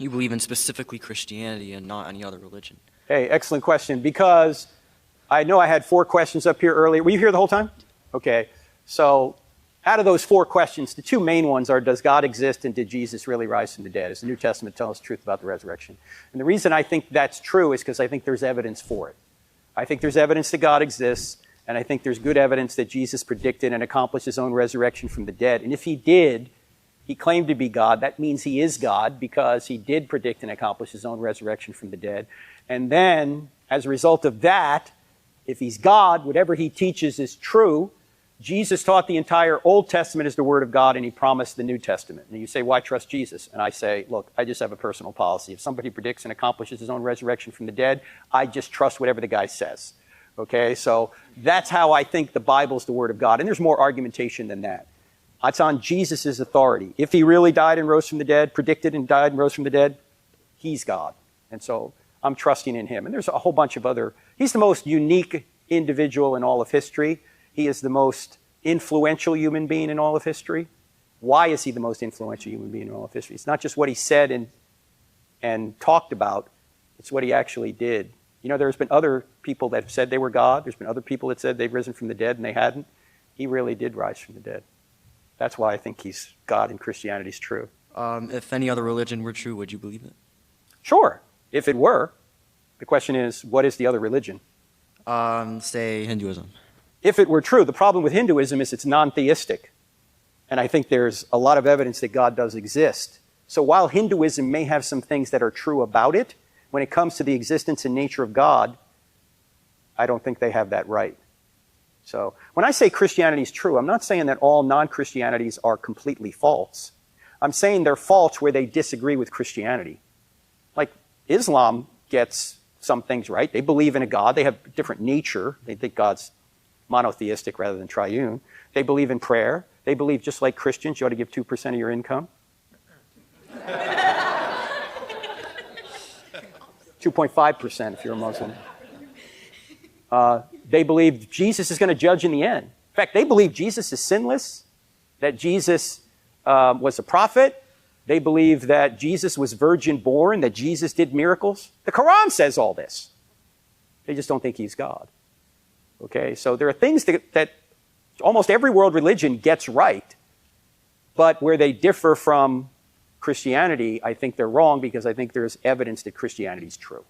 you believe in specifically Christianity and not any other religion? Hey, excellent question, because I know I had 4 questions up here earlier. Were you here the whole time? Okay. So out of those 4 questions, the 2 main ones are, does God exist and did Jesus really rise from the dead? Does the New Testament tell us the truth about the resurrection? And the reason I think that's true is because I think there's evidence for it. I think there's evidence that God exists, and I think there's good evidence that Jesus predicted and accomplished his own resurrection from the dead. And if he did, he claimed to be God. That means he is God because he did predict and accomplish his own resurrection from the dead. And then, as a result of that, if he's God, whatever he teaches is true. Jesus taught the entire Old Testament as the Word of God, and he promised the New Testament. And you say, why trust Jesus? And I say, look, I just have a personal policy. If somebody predicts and accomplishes his own resurrection from the dead, I just trust whatever the guy says. Okay, so that's how I think the Bible's the Word of God. And there's more argumentation than that. It's on Jesus' authority. If he really died and rose from the dead, predicted and died and rose from the dead, he's God. And so I'm trusting in him. And there's a whole bunch of other... He's the most unique individual in all of history. He is the most influential human being in all of history. Why is he the most influential human being in all of history? It's not just what he said and talked about. It's what he actually did. You know, there's been other people that have said they were God. There's been other people that said they've risen from the dead and they hadn't. He really did rise from the dead. That's why I think he's God and Christianity's true. If any other religion were true, would you believe it? Sure, if it were. The question is, what is the other religion? Say Hinduism. If it were true, the problem with Hinduism is it's non-theistic. And I think there's a lot of evidence that God does exist. So while Hinduism may have some things that are true about it, when it comes to the existence and nature of God, I don't think they have that right. So when I say Christianity is true, I'm not saying that all non-Christianities are completely false. I'm saying they're false where they disagree with Christianity. Like Islam gets some things right. They believe in a God. They have different nature. They think God's monotheistic rather than triune. They believe in prayer. They believe, just like Christians, you ought to give 2% of your income. 2.5% if you're a Muslim. They believe Jesus is going to judge in the end. In fact, they believe Jesus is sinless, that Jesus was a prophet. They believe that Jesus was virgin born, that Jesus did miracles. The Quran says all this. They just don't think he's God. Okay, so there are things that almost every world religion gets right, but where they differ from Christianity, I think they're wrong because I think there's evidence that Christianity is true.